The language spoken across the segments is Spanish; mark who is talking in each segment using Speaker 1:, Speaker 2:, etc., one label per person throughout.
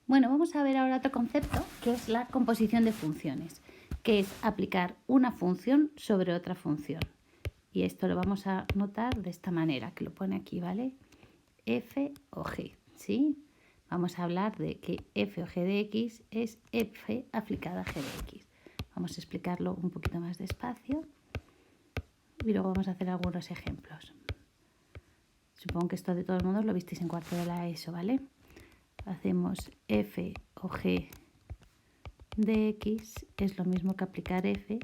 Speaker 1: Bueno, vamos a ver ahora otro concepto, que es la composición de funciones, que es aplicar una función sobre otra función. Y esto lo vamos a notar de esta manera, que lo pone aquí, ¿vale? F o G, ¿sí? Vamos a hablar de que f o g de x es f aplicada a g de x. Vamos a explicarlo un poquito más despacio y luego vamos a hacer algunos ejemplos. Supongo que esto de todos modos lo visteis en cuarto de la ESO, ¿vale? Hacemos f o g de x es lo mismo que aplicar f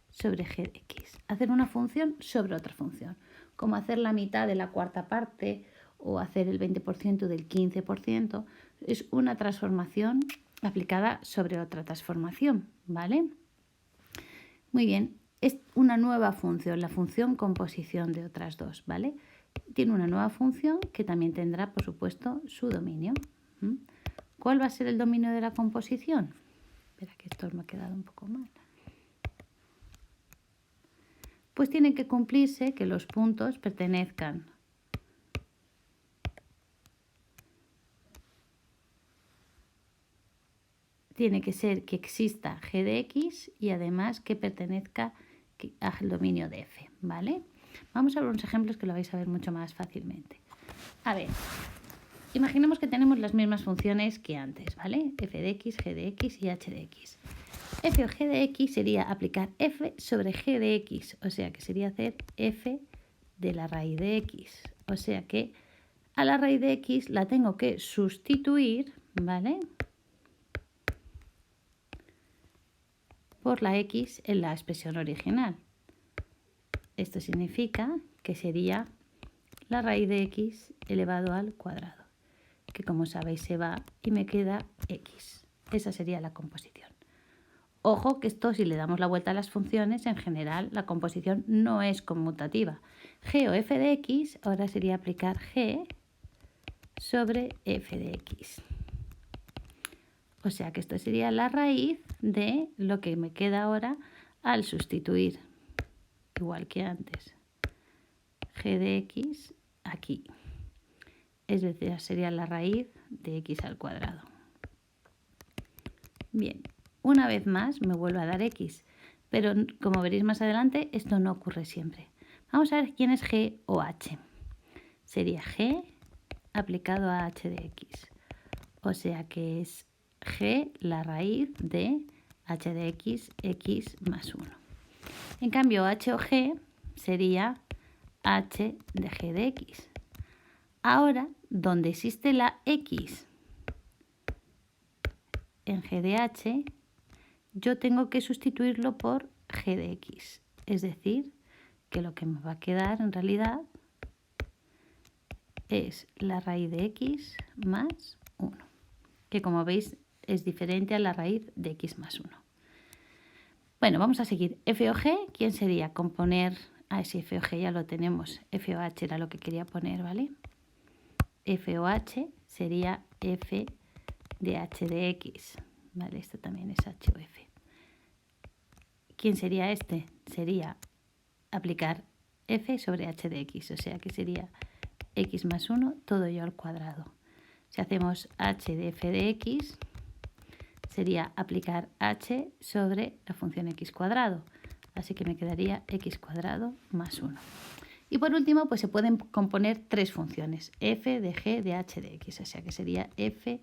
Speaker 1: sobre g de x. Hacer una función sobre otra función, como hacer la mitad de la cuarta parte o hacer el 20% del 15%, es una transformación aplicada sobre otra transformación, ¿vale? Muy bien, es una nueva función, la función composición de otras dos, ¿vale? Tiene una nueva función que también tendrá, por supuesto, su dominio. ¿Cuál va a ser el dominio de la composición? Espera, que esto me ha quedado un poco mal. Pues tiene que cumplirse que los puntos pertenezcan tiene que ser que exista g de x y además que pertenezca al dominio de f, ¿vale? Vamos a ver unos ejemplos que lo vais a ver mucho más fácilmente. A ver, imaginemos que tenemos las mismas funciones que antes, ¿vale? F de x, g de x y h de x. F o g de x sería aplicar f sobre g de x, o sea que sería hacer f de la raíz de x. O sea que a la raíz de x la tengo que sustituir, ¿vale?, por la x en la expresión original. Esto significa que sería la raíz de x elevado al cuadrado, que como sabéis se va y me queda x. Esa sería la composición. Ojo que esto, si le damos la vuelta a las funciones, en general la composición no es conmutativa. G o f de x ahora sería aplicar g sobre f de x. O sea que esto sería la raíz de lo que me queda ahora al sustituir, igual que antes, g de x aquí. Es decir, sería la raíz de x al cuadrado. Bien, una vez más me vuelve a dar x, pero como veréis más adelante, esto no ocurre siempre. Vamos a ver quién es g o h. Sería g aplicado a h de x. O sea que es g la raíz de h de x, x más 1. En cambio, h o g sería h de g de x. Ahora, donde existe la x en g de h, yo tengo que sustituirlo por g de x. Es decir, que lo que me va a quedar en realidad es la raíz de x más 1, que como veis es diferente a la raíz de x más 1. Bueno, vamos a seguir. F o g, ¿quién sería? Componer, ese f o g ya lo tenemos, f o h era lo que quería poner, ¿vale? F o h sería f de h de x, ¿vale? Esto también es h o f. ¿Quién sería este? Sería aplicar f sobre h de x, o sea que sería x más 1, todo ello al cuadrado. Si hacemos h de f de x, sería aplicar h sobre la función x cuadrado. Así que me quedaría x cuadrado más 1. Y por último, pues se pueden componer tres funciones, f de g de h de x, o sea que sería f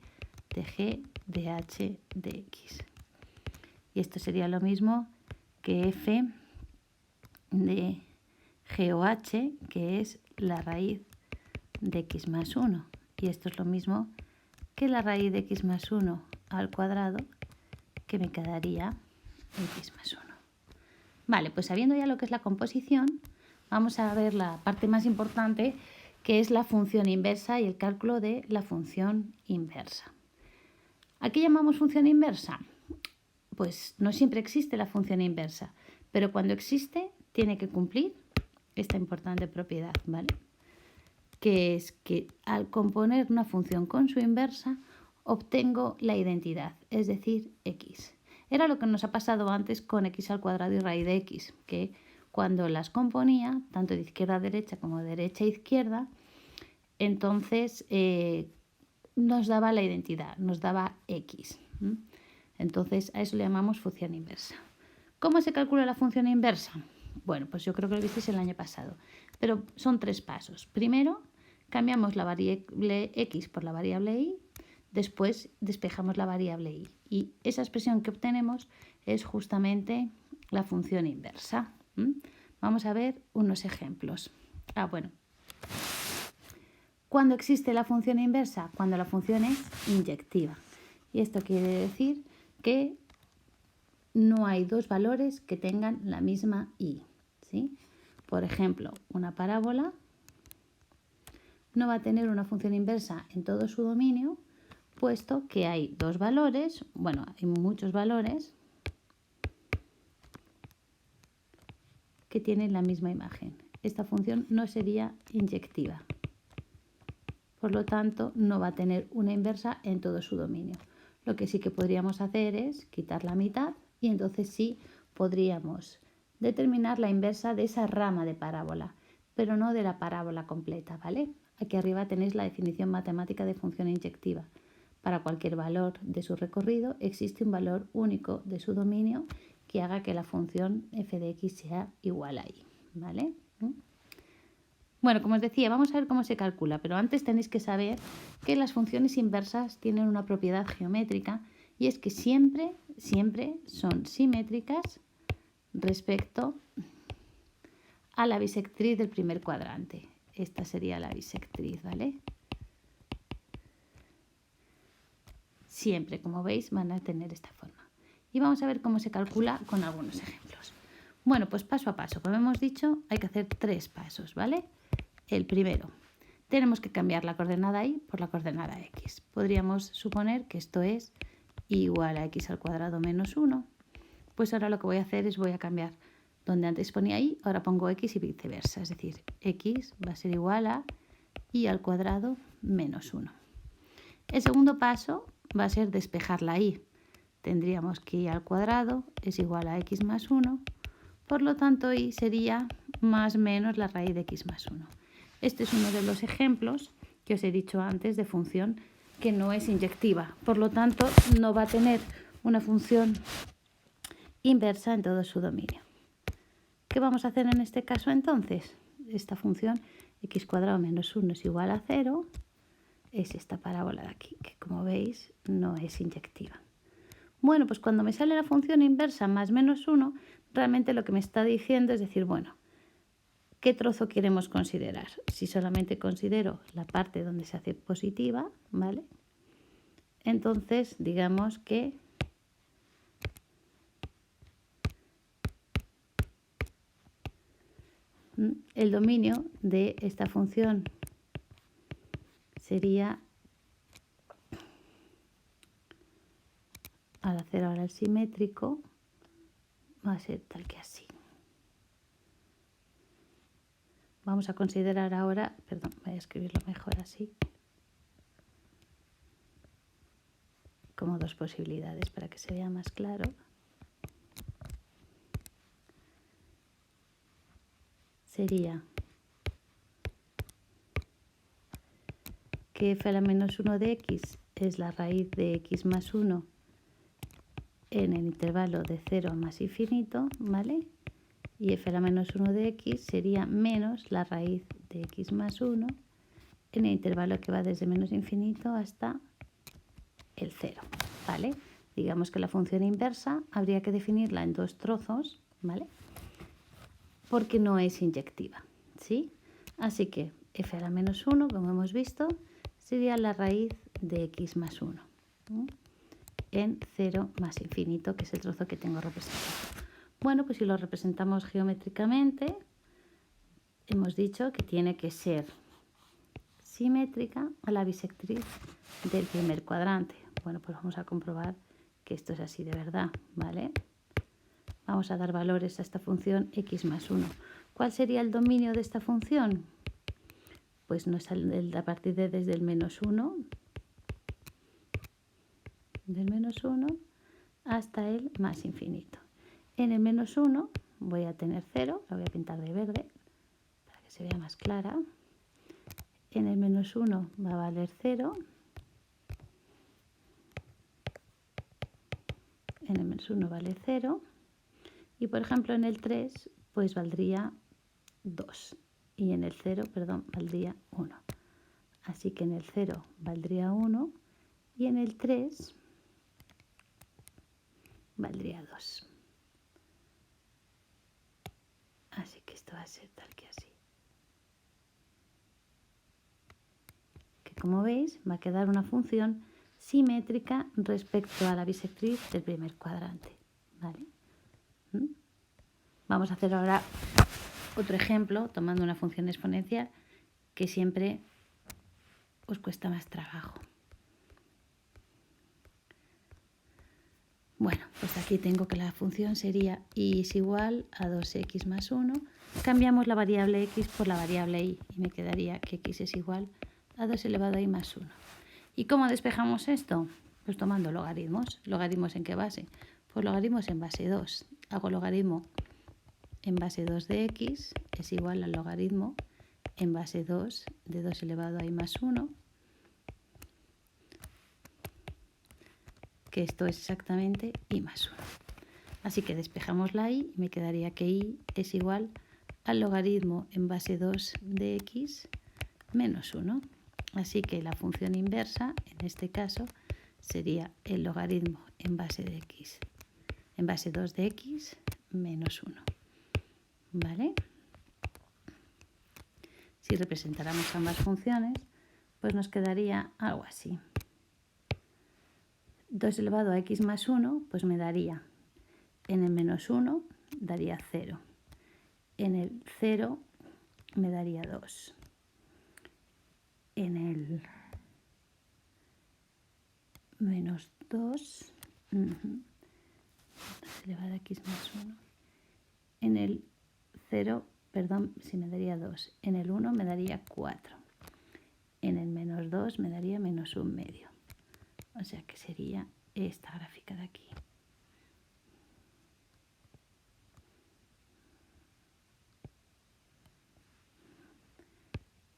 Speaker 1: de g de h de x. Y esto sería lo mismo que f de g o h, que es la raíz de x más 1. Y esto es lo mismo que la raíz de x más 1 al cuadrado, que me quedaría x más 1. Vale, pues sabiendo ya lo que es la composición, vamos a ver la parte más importante, que es la función inversa y el cálculo de la función inversa. ¿A qué llamamos función inversa? Pues no siempre existe la función inversa, pero cuando existe tiene que cumplir esta importante propiedad, ¿vale? Que es que al componer una función con su inversa obtengo la identidad, es decir, x. Era lo que nos ha pasado antes con x al cuadrado y raíz de x, que cuando las componía, tanto de izquierda a derecha como de derecha a izquierda, entonces nos daba la identidad, nos daba x. Entonces a eso le llamamos función inversa. ¿Cómo se calcula la función inversa? Bueno, pues yo creo que lo visteis el año pasado, pero son 3 pasos. Primero, cambiamos la variable x por la variable y, después despejamos la variable y. Y esa expresión que obtenemos es justamente la función inversa. Vamos a ver unos ejemplos. Bueno. ¿Cuándo existe la función inversa? Cuando la función es inyectiva. Y esto quiere decir que no hay dos valores que tengan la misma y. ¿Sí? Por ejemplo, una parábola no va a tener una función inversa en todo su dominio, puesto que hay dos valores, bueno, hay muchos valores que tienen la misma imagen. Esta función no sería inyectiva. Por lo tanto, no va a tener una inversa en todo su dominio. Lo que sí que podríamos hacer es quitar la mitad y entonces sí podríamos determinar la inversa de esa rama de parábola, pero no de la parábola completa, ¿vale? Aquí arriba tenéis la definición matemática de función inyectiva. Para cualquier valor de su recorrido existe un valor único de su dominio que haga que la función f de x sea igual a y, ¿vale? Bueno, como os decía, vamos a ver cómo se calcula, pero antes tenéis que saber que las funciones inversas tienen una propiedad geométrica y es que siempre son simétricas respecto a la bisectriz del primer cuadrante. Esta sería la bisectriz, ¿vale? Siempre, como veis, van a tener esta forma. Y vamos a ver cómo se calcula con algunos ejemplos. Bueno, pues paso a paso. Como hemos dicho, hay que hacer 3 pasos, ¿vale? El primero, tenemos que cambiar la coordenada y por la coordenada x. Podríamos suponer que esto es igual a x al cuadrado menos 1. Pues ahora lo que voy a hacer es voy a cambiar donde antes ponía y, ahora pongo x y viceversa. Es decir, x va a ser igual a y al cuadrado menos 1. El segundo paso va a ser despejar la y. Tendríamos que y al cuadrado es igual a x más 1. Por lo tanto, y sería más menos la raíz de x más 1. Este es uno de los ejemplos que os he dicho antes de función que no es inyectiva. Por lo tanto, no va a tener una función inversa en todo su dominio. ¿Qué vamos a hacer en este caso entonces? Esta función x cuadrado menos 1 es igual a 0. Es esta parábola de aquí, que como veis no es inyectiva. Bueno, pues cuando me sale la función inversa más menos 1, realmente lo que me está diciendo es decir, bueno, ¿qué trozo queremos considerar? Si solamente considero la parte donde se hace positiva, ¿vale? Entonces, digamos que el dominio de esta función sería, al hacer ahora el simétrico, va a ser tal que así. Vamos a considerar ahora, perdón, voy a escribirlo mejor así, como 2 posibilidades para que se vea más claro. Sería que f a la menos 1 de x es la raíz de x más 1 en el intervalo de 0 a más infinito, ¿vale? Y f a la menos 1 de x sería menos la raíz de x más 1 en el intervalo que va desde menos infinito hasta el 0, ¿vale? Digamos que la función inversa habría que definirla en 2 trozos, ¿vale? Porque no es inyectiva, ¿sí? Así que f a la menos 1, como hemos visto, sería la raíz de x más 1 en 0 más infinito, que es el trozo que tengo representado. Bueno, pues si lo representamos geométricamente, hemos dicho que tiene que ser simétrica a la bisectriz del primer cuadrante. Bueno, pues vamos a comprobar que esto es así de verdad, ¿vale? Vamos a dar valores a esta función x más 1. ¿Cuál sería el dominio de esta función? Pues no es a partir de desde el menos 1, del menos 1 hasta el más infinito. En el menos 1 voy a tener 0, la voy a pintar de verde para que se vea más clara. En el menos 1 va a valer 0 en el menos 1 vale 0. Y por ejemplo en el 3 pues valdría 2. Y en el 0, perdón, valdría 1. Así que en el 0 valdría 1 y en el 3 valdría 2. Así que esto va a ser tal que así. Que como veis va a quedar una función simétrica respecto a la bisectriz del primer cuadrante. ¿Vale? Vamos a hacer ahora otro ejemplo tomando una función exponencial que siempre os cuesta más trabajo. Bueno, pues aquí tengo que la función sería y es igual a 2x más 1. Cambiamos la variable x por la variable y me quedaría que x es igual a 2 elevado a y más 1. ¿Y cómo despejamos esto? Pues tomando logaritmos. ¿Logaritmos en qué base? Pues logaritmos en base 2. Hago logaritmo en base 2 de x es igual al logaritmo en base 2 de 2 elevado a y más 1. Que esto es exactamente y más 1. Así que despejamos la y me quedaría que y es igual al logaritmo en base 2 de x menos 1. Así que la función inversa, en este caso, sería el logaritmo en base de x, en base 2 de x menos 1. ¿Vale? Si representáramos ambas funciones, pues nos quedaría algo así. 2 elevado a x más 1, pues me daría en el menos 1, daría 0. En el 0 me daría 2. En el menos 2, 2 elevado a x más 1. En el 0, perdón, sí me daría 2. En el 1 me daría 4. En el menos 2 me daría menos 1 medio. O sea que sería esta gráfica de aquí.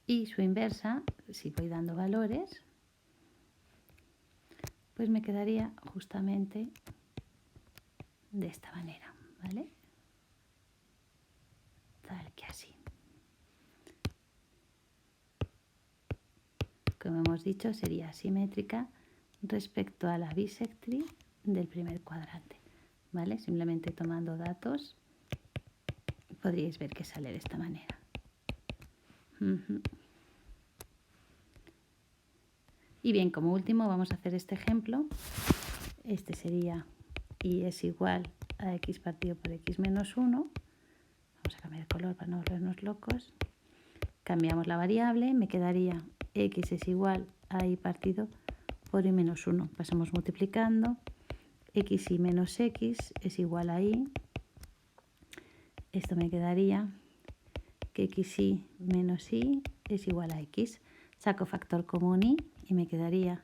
Speaker 1: Y su inversa, si voy dando valores, pues me quedaría justamente de esta manera, ¿vale? Tal que así. Como hemos dicho, sería simétrica respecto a la bisectriz del primer cuadrante, ¿vale? Simplemente tomando datos podríais ver que sale de esta manera. Y bien, como último vamos a hacer este ejemplo. Este sería y es igual a x partido por x menos 1. Vamos a cambiar el color para no volvernos locos. Cambiamos la variable, me quedaría x es igual a y partido por y menos 1. Pasamos multiplicando. X y menos x es igual a y. Esto me quedaría que xy menos y es igual a x. Saco factor común y me quedaría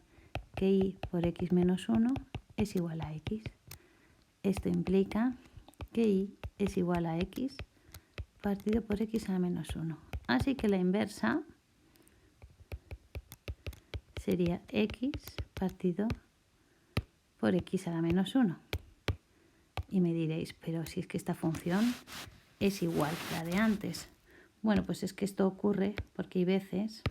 Speaker 1: que y por x menos 1 es igual a x. Esto implica que y es igual a x partido por x a la menos 1. Así que la inversa sería x partido por x a la menos 1. Y me diréis, pero si es que esta función es igual que la de antes. Bueno, pues es que esto ocurre porque hay veces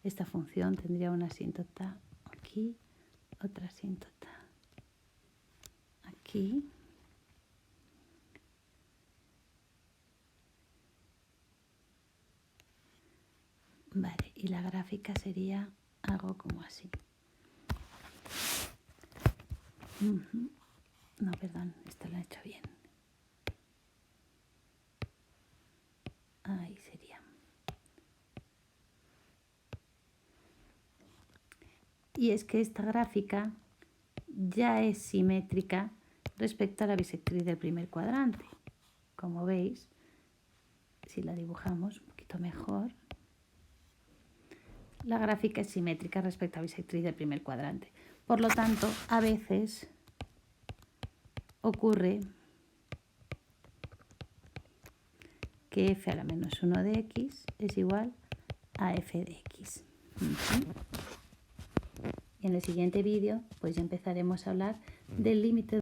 Speaker 1: esta función tendría una asíntota aquí, otra asíntota aquí. Vale, y la gráfica sería algo como así. No, perdón, esto lo he hecho bien. Ahí sería. Y es que esta gráfica ya es simétrica respecto a la bisectriz del primer cuadrante. Como veis, si la dibujamos un poquito mejor, la gráfica es simétrica respecto a la bisectriz del primer cuadrante. Por lo tanto, a veces ocurre que f a la menos 1 de x es igual a f de x. Y en el siguiente vídeo pues ya empezaremos a hablar del límite